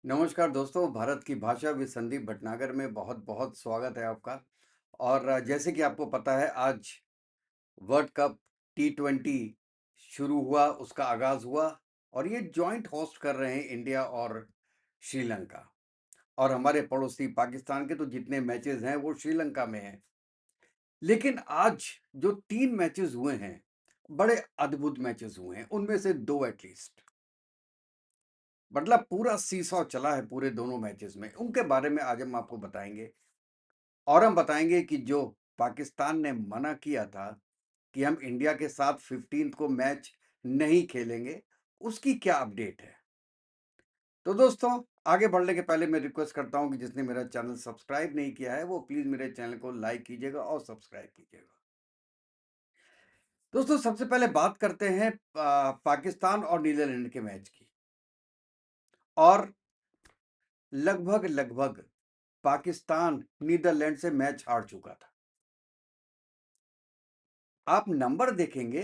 नमस्कार दोस्तों, भारत की भाषा विद संदीप भटनागर में बहुत-बहुत स्वागत है आपका। और जैसे कि आपको पता है आज वर्ल्ड कप टी20 शुरू हुआ, उसका आगाज़ हुआ और ये जॉइंट होस्ट कर रहे हैं इंडिया और श्रीलंका। और हमारे पड़ोसी पाकिस्तान के तो जितने मैचेज़ हैं वो श्रीलंका में हैं। लेकिन आज जो 3 मैचेज़ हुए हैं, बड़े अद्भुत मैचेज़ हुए हैं, उनमें से 2 एट लीस्ट। मतलब पूरा सीसॉ चला है पूरे दोनों मैचेज़ में, उनके बारे में आज हम आपको बताएँगे। और हम बताएँगे कि जो पाकिस्तान ने मना किया था कि हम इंडिया के साथ 15th को मैच नहीं खेलेंगे, उसकी क्या अपडेट है। तो दोस्तों, आगे बढ़ने के पहले मैं रिक्वेस्ट करता हूँ कि जिसने मेरा चैनल सब्सक्राइब नहीं किया है, वो प्लीज़ मेरे चैनल को लाइक कीजिएगा और सब्सक्राइब कीजिएगा। दोस्तों, सबसे पहले बात करते हैं पाकिस्तान और नीदरलैंड के मैच की। और लगभग पाकिस्तान नीदरलैंड से मैच हार चुका था। आप नंबर देखेंगे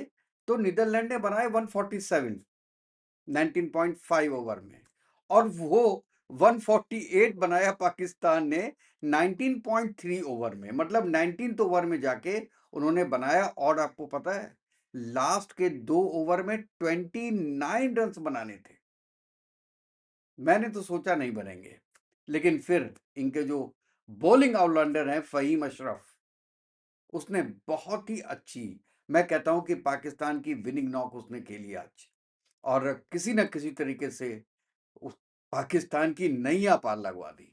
तो नीदरलैंड ने बनाए 147 19.5 ओवर में और वो 148 बनाया पाकिस्तान ने 19.3 ओवर में। मतलब 19th ओवर में जाके उन्होंने बनाया। और आपको पता है लास्ट के 2 ओवर में 29 रन्स बनाने थे। मैंने तो सोचा नहीं बनेंगे, लेकिन फिर इनके जो बॉलिंग ऑलराउंडर हैं फ़हीम अशरफ, उसने बहुत ही अच्छी, मैं कहता हूं कि पाकिस्तान की विनिंग नॉक उसने खेली आज। और किसी न किसी तरीके से उस पाकिस्तान की नैया पार लगवा दी।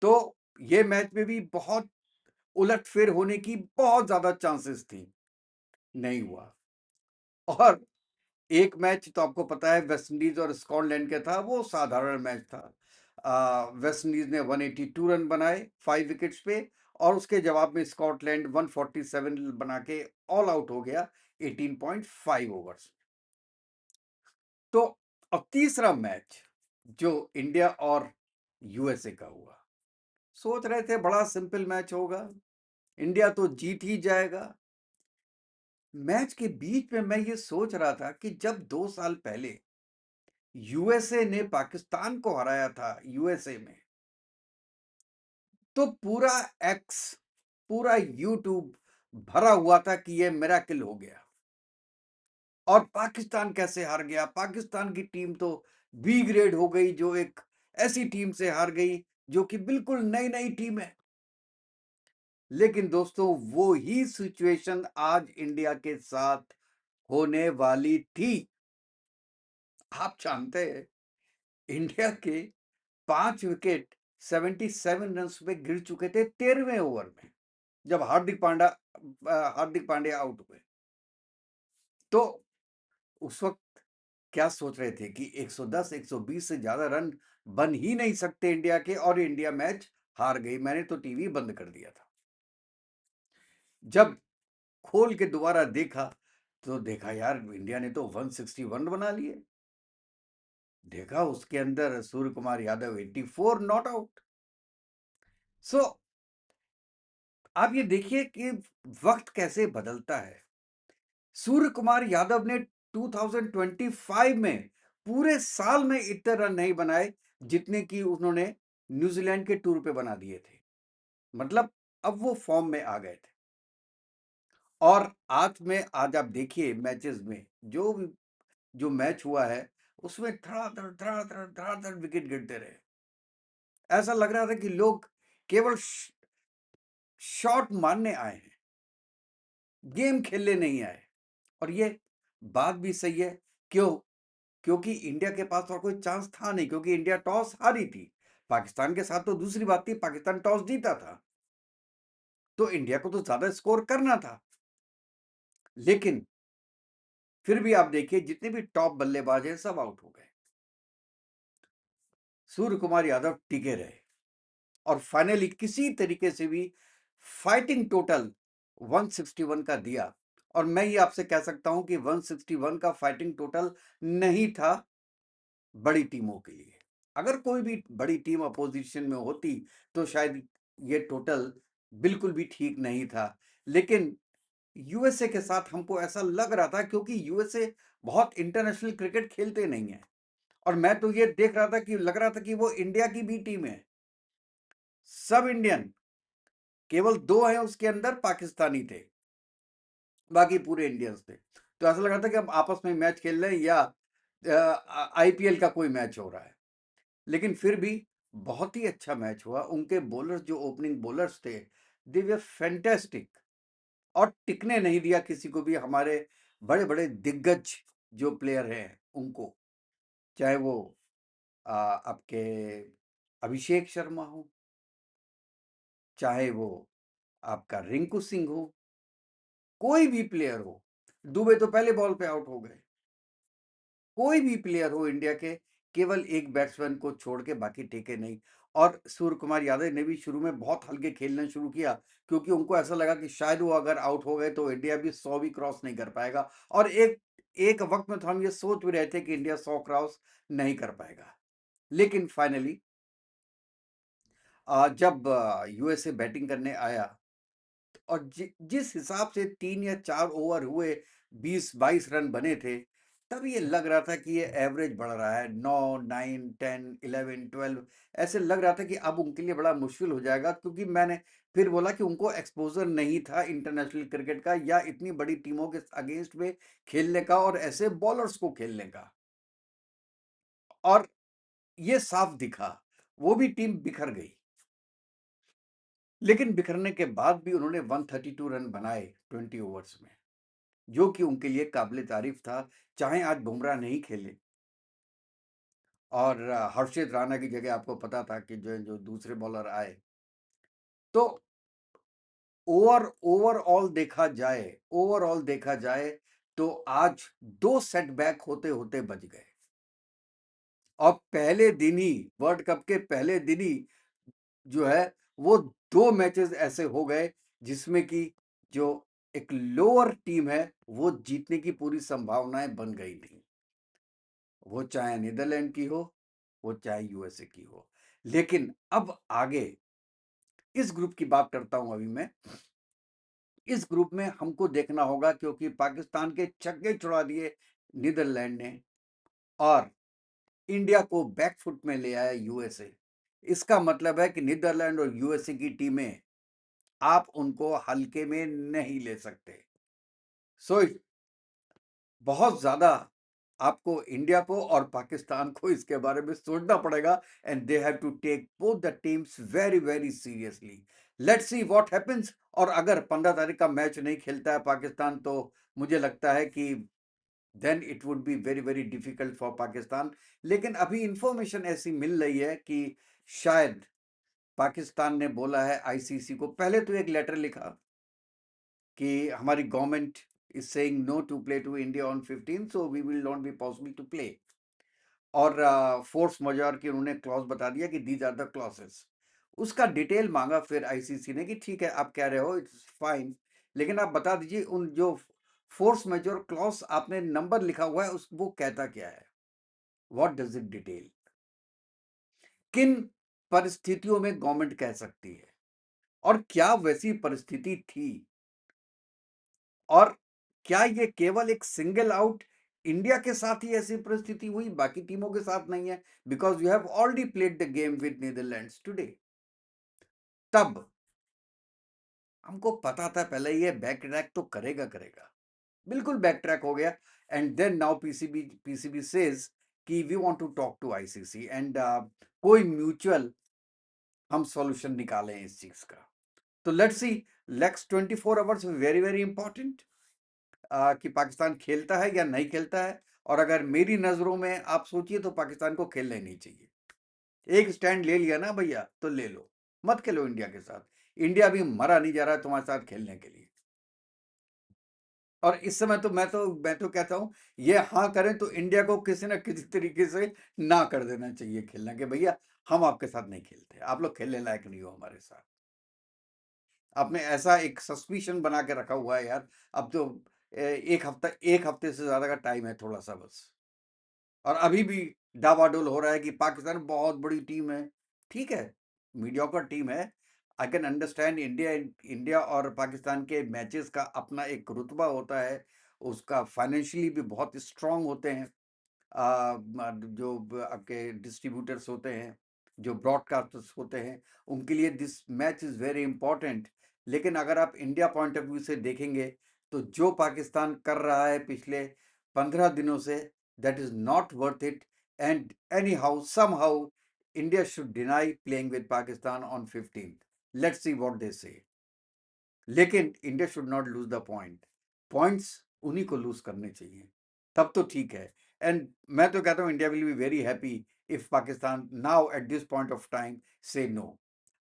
तो ये मैच में भी बहुत उलटफेर होने की बहुत ज्यादा चांसेस थी, नहीं हुआ। और एक मैच तो आपको पता है वेस्ट इंडीज और स्कॉटलैंड का था, वो साधारण मैच था। वेस्ट इंडीज ने 182 रन बनाए 5 विकेट्स पे और उसके जवाब में स्कॉटलैंड 147 बना के ऑल आउट हो गया 18.5 ओवर्स। तो अब तीसरा मैच जो इंडिया और यूएसए का हुआ, सोच रहे थे बड़ा सिंपल मैच होगा, इंडिया तो जीत ही जाएगा। मैच के बीच में मैं ये सोच रहा था कि जब 2 साल पहले यूएसए ने पाकिस्तान को हराया था यूएसए में, तो पूरा एक्स, पूरा यूट्यूब भरा हुआ था कि ये मिरेकल हो गया और पाकिस्तान कैसे हार गया। पाकिस्तान की टीम तो बी ग्रेड हो गई, जो एक ऐसी टीम से हार गई जो कि बिल्कुल नई नई टीम है। लेकिन दोस्तों, वो ही सिचुएशन आज इंडिया के साथ होने वाली थी। आप जानते हैं इंडिया के 5 विकेट 77 रन पे गिर चुके थे 13वें ओवर में, जब हार्दिक पांड्या आउट हुए। तो उस वक्त क्या सोच रहे थे कि 110 120 से ज्यादा रन बन ही नहीं सकते इंडिया के, और इंडिया मैच हार गई। मैंने तो टीवी बंद कर दिया था। जब खोल के दोबारा देखा तो देखा यार इंडिया ने तो 161 बना लिए। देखा उसके अंदर सूर्य कुमार यादव 84 नॉट आउट। सो आप ये देखिए कि वक्त कैसे बदलता है। सूर्य कुमार यादव ने 2025 में पूरे साल में इतने रन नहीं बनाए जितने कि उन्होंने न्यूजीलैंड के टूर पे बना दिए थे। मतलब अब वो फॉर्म में आ गए थे। और आज आप देखिए मैचेस में जो मैच हुआ है, उसमें धड़ाधड़ विकेट गिरते रहे। ऐसा लग रहा था कि लोग केवल शॉट मारने आए हैं, गेम खेलने नहीं आए। और ये बात भी सही है। क्यों? क्योंकि इंडिया के पास और कोई चांस था नहीं, क्योंकि इंडिया टॉस हारी थी। पाकिस्तान के साथ तो दूसरी बात थी, पाकिस्तान टॉस जीता था, तो इंडिया को तो ज्यादा स्कोर करना था। लेकिन फिर भी आप देखिए जितने भी टॉप बल्लेबाज हैं सब आउट हो गए, सूर्य कुमार यादव टिके रहे और फाइनली किसी तरीके से भी फाइटिंग टोटल 161 का दिया। और मैं ये आपसे कह सकता हूं कि 161 का फाइटिंग टोटल नहीं था बड़ी टीमों के लिए। अगर कोई भी बड़ी टीम अपोजिशन में होती तो शायद ये टोटल बिल्कुल भी ठीक नहीं था। लेकिन यूएसए के साथ हमको ऐसा लग रहा था, क्योंकि यूएसए बहुत इंटरनेशनल क्रिकेट खेलते नहीं है और मैं तो ये देख रहा था कि लग रहा था कि वो इंडिया की भी टीम है, सब इंडियन, केवल 2 हैं उसके अंदर पाकिस्तानी थे, बाकी पूरे इंडियंस थे। तो ऐसा लग रहा था कि अब आपस में मैच खेल रहे हैं या आईपीएल का कोई मैच हो रहा है। लेकिन फिर भी बहुत ही अच्छा मैच हुआ। उनके बॉलर्स, जो ओपनिंग बॉलर्स थे, दे वर फैंटास्टिक, और टिकने नहीं दिया किसी को भी, हमारे बड़े-बड़े दिग्गज जो प्लेयर हैं उनको। चाहे वो आपके अभिषेक शर्मा हो, चाहे वो आपका रिंकू सिंह हो, कोई भी प्लेयर हो। दुबे तो पहले बॉल पे आउट हो गए। कोई भी प्लेयर हो इंडिया के, केवल एक बैट्समैन को छोड़ के बाकी टिके नहीं। और सूर्य कुमार यादव ने भी शुरू में बहुत हल्के खेलना शुरू किया, क्योंकि उनको ऐसा लगा कि शायद वो अगर आउट हो गए तो इंडिया भी 100 भी क्रॉस नहीं कर पाएगा। और एक एक वक्त में तो हम ये सोच भी रहे थे कि इंडिया 100 क्रॉस नहीं कर पाएगा। लेकिन फाइनली जब यूएसए बैटिंग करने आया, और जिस हिसाब से 3 या 4 ओवर हुए, 20-22 रन बने थे, तब ये लग रहा था कि ये एवरेज बढ़ रहा है, 9, 9, 10, 11, 12, ऐसे लग रहा था कि अब उनके लिए बड़ा मुश्किल हो जाएगा, क्योंकि मैंने फिर बोला कि उनको एक्सपोजर नहीं था इंटरनेशनल क्रिकेट का, या इतनी बड़ी टीमों के अगेंस्ट में खेलने का, और ऐसे बॉलर्स को खेलने का। और ये साफ दिखा, वो भी टीम बिखर गई। लेकिन बिखरने के बाद भी उन्होंने 132 रन बनाए 20 ओवर्स में, जो कि उनके लिए काबिल तारीफ था। चाहे आज बुमराह नहीं खेले, और हर्षित राणा की जगह आपको पता था कि जो दूसरे बॉलर आए, तो ओवरऑल देखा जाए तो आज 2 सेटबैक होते होते बच गए। और पहले दिन ही, वर्ल्ड कप के पहले दिन ही जो है, वो 2 मैचेस ऐसे हो गए जिसमें कि जो एक लोअर टीम है वो जीतने की पूरी संभावनाएं बन गई थी। वो चाहे नीदरलैंड की हो, वो चाहे यूएसए की हो। लेकिन अब आगे इस ग्रुप की बात करता हूं अभी मैं। इस ग्रुप में हमको देखना होगा, क्योंकि पाकिस्तान के छक्के छुड़ा दिए नीदरलैंड ने, और इंडिया को बैकफुट में ले आया यूएसए। इसका मतलब है कि नीदरलैंड और यूएसए की टीमें, आप उनको हल्के में नहीं ले सकते। सो बहुत ज्यादा आपको इंडिया को और पाकिस्तान को इसके बारे में सोचना पड़ेगा, and they have to take both the teams very very seriously. Let's see what happens. और अगर 15 तारीख का मैच नहीं खेलता है पाकिस्तान, तो मुझे लगता है कि then it would be very very difficult for Pakistan. लेकिन अभी इंफॉर्मेशन ऐसी मिल रही है कि शायद पाकिस्तान ने बोला है आईसीसी को, पहले तो एक लेटर लिखा कि हमारी government is saying no to play to India on 15, so we will not be possible to play. और फोर्स मजॉर की उन्होंने क्लॉज बता दिया कि दीज आर द क्लॉसेस। उसका डिटेल मांगा फिर आईसीसी ने कि ठीक है आप कह रहे हो, इट्स फाइन, लेकिन आप बता दीजिए उन जो फोर्स मेजोर क्लॉज आपने नंबर लिखा हुआ है उस वो कहता क्या है, व्हाट डज इट डिटेल, किन परिस्थितियों में गवर्नमेंट कह सकती है, और क्या वैसी परिस्थिति थी, और क्या ये केवल एक सिंगल आउट इंडिया के साथ ही ऐसी परिस्थिति हुई, बाकी टीमों के साथ नहीं है, because you have already played the game with Netherlands today. तब हमको पता था पहले ये बैक ट्रैक तो करेगा करेगा, बिल्कुल बैक ट्रैक हो गया। And then now PCB says कि we want to talk to ICC, and कोई म्यूचुअल हम सॉल्यूशन निकालें इस चीज का। तो let's see, next 24 hours very very important, कि पाकिस्तान खेलता है या नहीं खेलता है। और अगर मेरी नजरों में आप सोचिए तो पाकिस्तान को खेलना ही नहीं चाहिए। एक स्टैंड ले लिया ना भैया तो ले लो, मत खेलो इंडिया के साथ। इंडिया भी मरा नहीं जा रहा है तुम्हारे साथ खेलने के लिए। और इस समय तो मैं तो कहता हूं, ये हाँ करें तो इंडिया को किसी ना किसी तरीके से ना कर देना चाहिए खेलना, कि भैया हम आपके साथ नहीं खेलते, आप लोग खेलने लायक नहीं हो हमारे साथ। आपने ऐसा एक सस्पिशन बना के रखा हुआ है यार। अब तो एक हफ्ते से ज्यादा का टाइम है थोड़ा सा बस, और अभी भी डावाडोल हो रहा है कि पाकिस्तान बहुत बड़ी टीम है। ठीक है, मीडियोकर टीम है। I can understand, India India और पाकिस्तान के मैचेस का अपना एक रुतबा होता है, उसका फाइनेंशियली भी बहुत स्ट्रांग होते हैं। जो आपके डिस्ट्रीब्यूटर्स होते हैं, जो ब्रॉडकास्टर्स होते हैं, उनके लिए this match is very important. लेकिन अगर आप इंडिया पॉइंट ऑफ व्यू से देखेंगे, तो जो पाकिस्तान कर रहा है पिछले 15 दिनों से, that is not worth it, and any how somehow India should deny playing with Pakistan on 15th। Let's see what they से। लेकिन India should not lose the points उन्हीं को लूज करने चाहिए, तब तो ठीक है। एंड मैं तो कहता हूं India will be very happy if Pakistan now at this point of time से नो।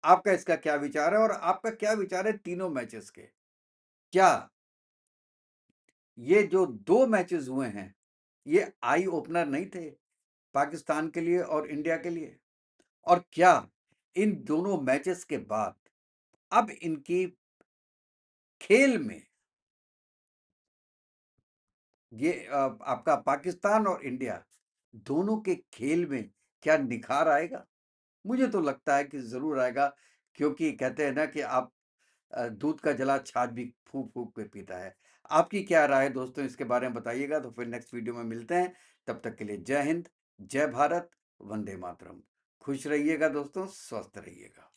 आपका इसका क्या विचार है, और आपका क्या विचार है तीनों मैचेस के? क्या ये जो 2 मैचेस हुए हैं, ये आई ओपनर नहीं थे पाकिस्तान के लिए और इंडिया के लिए? और क्या इन दोनों मैचेस के बाद अब इनकी खेल में ये आपका पाकिस्तान और इंडिया दोनों के खेल में क्या निखार आएगा? मुझे तो लगता है कि ज़रूर आएगा, क्योंकि कहते हैं ना कि आप दूध का जला छाछ भी फूँक-फूँक के पीता है। आपकी क्या राय है दोस्तों, इसके बारे में बताइएगा। तो फिर नेक्स्ट वीडियो में मिलते हैं। तब तक के लिए जय हिंद, जय भारत, वंदे मातरम। खुश रहिएगा दोस्तों, स्वस्थ रहिएगा।